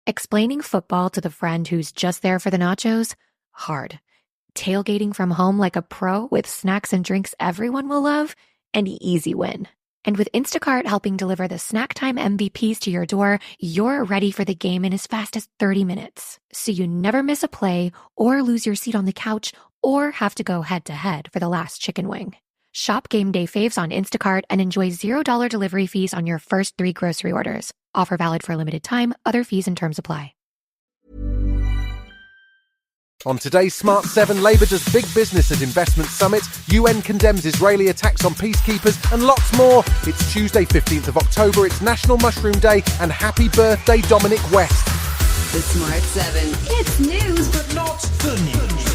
Explaining football to the friend who's just there for the nachos? Hard. Tailgating from home like a pro with snacks and drinks everyone will love? An easy win. And with Instacart helping deliver the snack time MVPs to your door, you're ready for the game in as fast as 30 minutes. So you never miss a play or lose your seat on the couch or have to go head-to-head for the last chicken wing. Shop game day faves on Instacart and enjoy $0 delivery fees on your first 3 grocery orders. Offer valid for a limited time. Other fees and terms apply. On today's Smart 7, Labour does big business at Investment Summit, UN condemns Israeli attacks on peacekeepers, and lots more. It's Tuesday, 15th of October, it's National Mushroom Day, and happy birthday, Dominic West. The Smart 7. It's news, but not the news.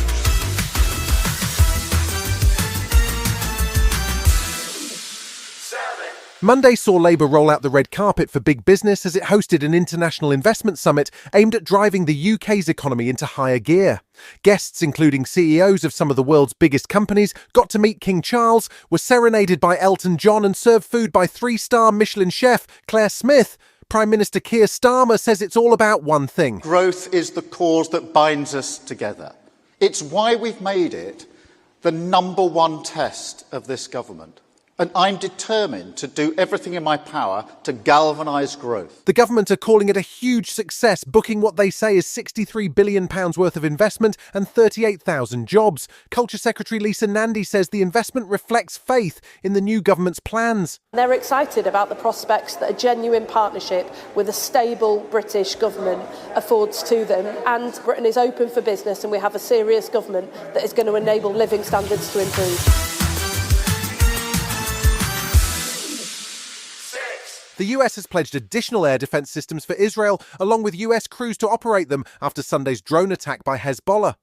Monday saw Labour roll out the red carpet for big business as it hosted an international investment summit aimed at driving the UK's economy into higher gear. Guests, including CEOs of some of the world's biggest companies, got to meet King Charles, were serenaded by Elton John and served food by 3-star Michelin chef Claire Smith. Prime Minister Keir Starmer says it's all about one thing. Growth is the cause that binds us together. It's why we've made it the number one test of this government. And I'm determined to do everything in my power to galvanise growth. The government are calling it a huge success, booking what they say is £63 billion worth of investment and 38,000 jobs. Culture Secretary Lisa Nandy says the investment reflects faith in the new government's plans. They're excited about the prospects that a genuine partnership with a stable British government affords to them. And Britain is open for business and we have a serious government that is going to enable living standards to improve. The US has pledged additional air defense systems for Israel, along with US crews to operate them after Sunday's drone attack by Hezbollah.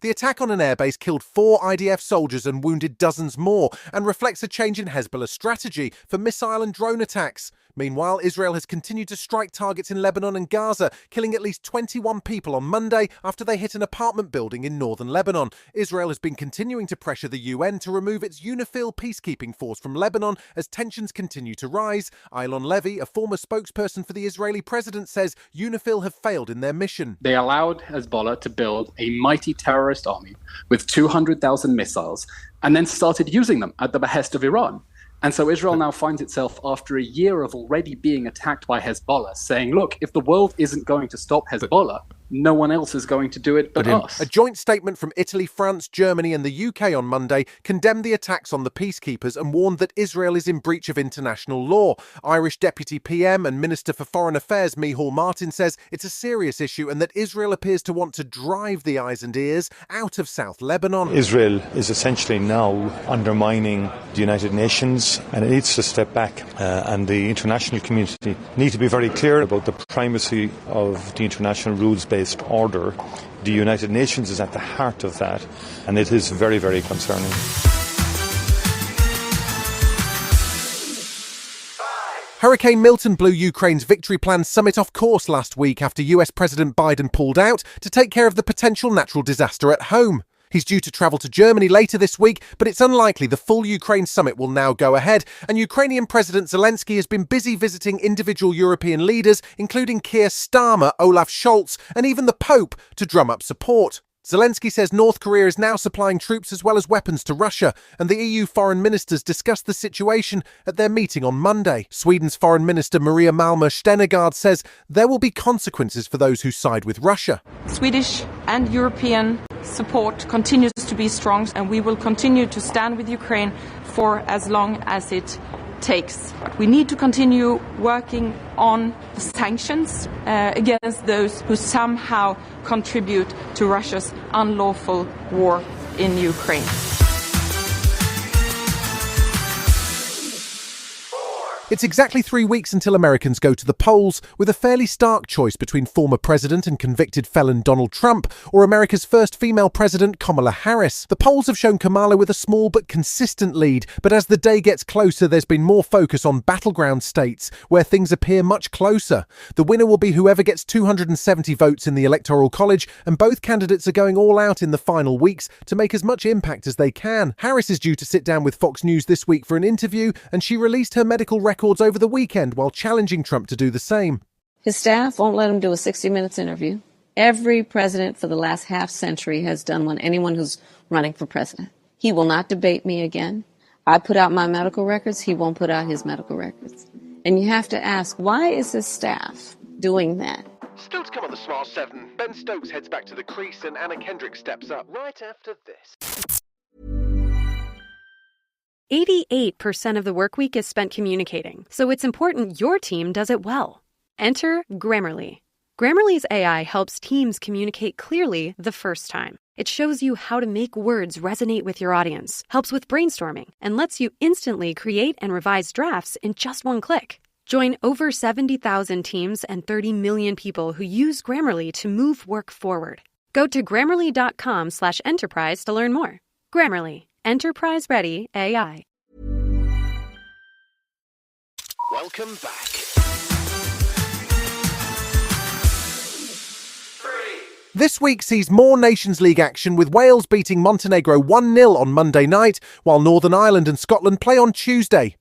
The attack on an airbase killed 4 IDF soldiers and wounded dozens more, and reflects a change in Hezbollah's strategy for missile and drone attacks. Meanwhile, Israel has continued to strike targets in Lebanon and Gaza, killing at least 21 people on Monday after they hit an apartment building in Northern Lebanon. Israel has been continuing to pressure the UN to remove its UNIFIL peacekeeping force from Lebanon as tensions continue to rise. Eilon Levy, a former spokesperson for the Israeli president, says UNIFIL have failed in their mission. They allowed Hezbollah to build a mighty terrorist army with 200,000 missiles and then started using them at the behest of Iran. And so Israel now finds itself, after a year of already being attacked by Hezbollah, saying, look, if the world isn't going to stop Hezbollah, no one else is going to do it but us. A joint statement from Italy, France, Germany and the UK on Monday condemned the attacks on the peacekeepers and warned that Israel is in breach of international law. Irish Deputy PM and Minister for Foreign Affairs Micheál Martin says it's a serious issue and that Israel appears to want to drive the eyes and ears out of South Lebanon. Israel is essentially now undermining the United Nations, and it needs to step back, and the international community need to be very clear about the primacy of the international rules-based order. The United Nations is at the heart of that, and it is very, very concerning. Hurricane Milton blew Ukraine's victory plan summit off course last week after US President Biden pulled out to take care of the potential natural disaster at home. He's due to travel to Germany later this week, but it's unlikely the full Ukraine summit will now go ahead. And Ukrainian President Zelensky has been busy visiting individual European leaders, including Keir Starmer, Olaf Scholz, and even the Pope, to drum up support. Zelensky says North Korea is now supplying troops as well as weapons to Russia, and the EU foreign ministers discussed the situation at their meeting on Monday. Sweden's Foreign Minister Maria Malmer Stenergard says there will be consequences for those who side with Russia. Swedish and European support continues to be strong, and we will continue to stand with Ukraine for as long as it takes. We need to continue working on the sanctions against those who somehow contribute to Russia's unlawful war in Ukraine. It's exactly 3 weeks until Americans go to the polls, with a fairly stark choice between former president and convicted felon Donald Trump or America's first female president Kamala Harris. The polls have shown Kamala with a small but consistent lead, but as the day gets closer, there's been more focus on battleground states where things appear much closer. The winner will be whoever gets 270 votes in the Electoral College, and both candidates are going all out in the final weeks to make as much impact as they can. Harris is due to sit down with Fox News this week for an interview, and she released her medical records over the weekend while challenging Trump to do the same. His staff won't let him do a 60 Minutes interview. Every president for the last half century has done one, anyone who's running for president. He will not debate me again. I put out my medical records. He won't put out his medical records. And you have to ask, why is his staff doing that? Still to come on the Smart 7, Ben Stokes heads back to the crease and Anna Kendrick steps up right after this. 88% of the workweek is spent communicating, so it's important your team does it well. Enter Grammarly. Grammarly's AI helps teams communicate clearly the first time. It shows you how to make words resonate with your audience, helps with brainstorming, and lets you instantly create and revise drafts in just one click. Join over 70,000 teams and 30 million people who use Grammarly to move work forward. Go to Grammarly.com/enterprise to learn more. Grammarly. Enterprise-ready AI. Welcome back. This week sees more Nations League action, with Wales beating Montenegro 1-0 on Monday night, while Northern Ireland and Scotland play on Tuesday.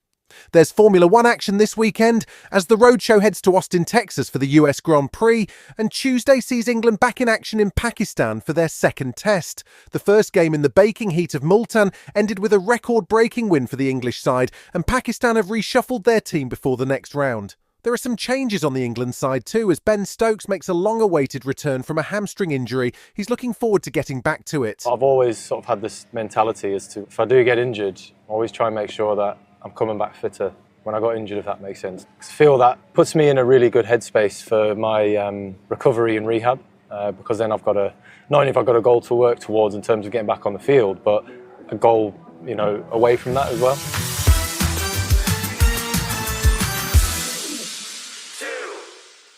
There's Formula One action this weekend as the roadshow heads to Austin, Texas for the US Grand Prix, and Tuesday sees England back in action in Pakistan for their second test. The first game in the baking heat of Multan ended with a record-breaking win for the English side, and Pakistan have reshuffled their team before the next round. There are some changes on the England side too, as Ben Stokes makes a long-awaited return from a hamstring injury. He's looking forward to getting back to it. I've always sort of had this mentality as to, if I do get injured, I always try and make sure that I'm coming back fitter when I got injured, if that makes sense. I feel that puts me in a really good headspace for my recovery and rehab, because then I've got not only have I got a goal to work towards in terms of getting back on the field, but a goal, away from that as well.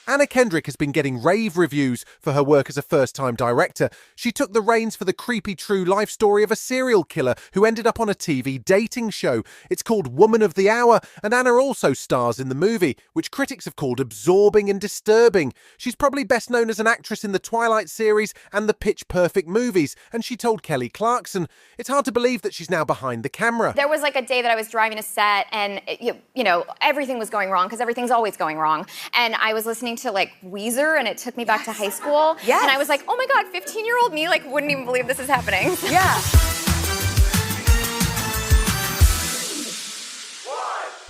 Anna Kendrick has been getting rave reviews for her work as a first-time director. She took the reins for the creepy true life story of a serial killer who ended up on a TV dating show. It's called Woman of the Hour, and Anna also stars in the movie, which critics have called absorbing and disturbing. She's probably best known as an actress in the Twilight series and the Pitch Perfect movies, and she told Kelly Clarkson, "It's hard to believe that she's now behind the camera." There was like a day that I was driving a set and, everything was going wrong, because everything's always going wrong. And I was listening to like Weezer, and it took me back to high school. Yes. And I was like, oh my God, 15-year-old me wouldn't even believe this is happening. Yeah.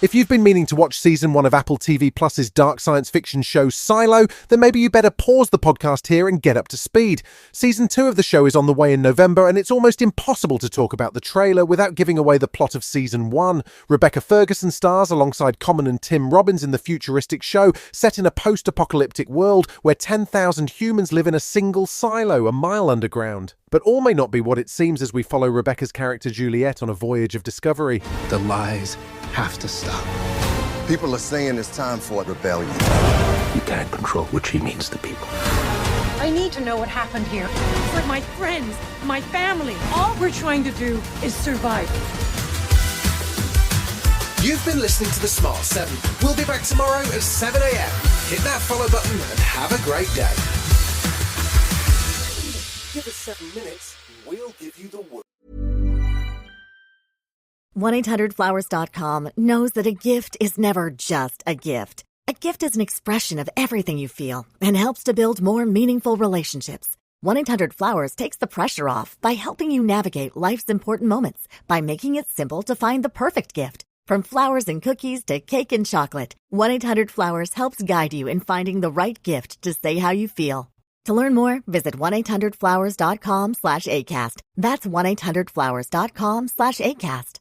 If you've been meaning to watch season 1 of Apple TV Plus's dark science fiction show Silo, then maybe you better pause the podcast here and get up to speed. Season 2 of the show is on the way in November, and it's almost impossible to talk about the trailer without giving away the plot of season 1. Rebecca Ferguson stars alongside Common and Tim Robbins in the futuristic show set in a post-apocalyptic world where 10,000 humans live in a single silo a mile underground. But all may not be what it seems as we follow Rebecca's character Juliet on a voyage of discovery. The lies have to stop. People are saying it's time for a rebellion. You can't control what she means to people. I need to know what happened here. For my friends, my family. All we're trying to do is survive. You've been listening to The Smart 7. We'll be back tomorrow at 7 a.m. Hit that follow button and have a great day. Give us 7 minutes, we'll give you the word. 1-800-Flowers.com knows that a gift is never just a gift. A gift is an expression of everything you feel and helps to build more meaningful relationships. 1-800-Flowers takes the pressure off by helping you navigate life's important moments by making it simple to find the perfect gift. From flowers and cookies to cake and chocolate, 1-800-Flowers helps guide you in finding the right gift to say how you feel. To learn more, visit 1-800-Flowers.com/ACAST. That's 1-800-Flowers.com/ACAST.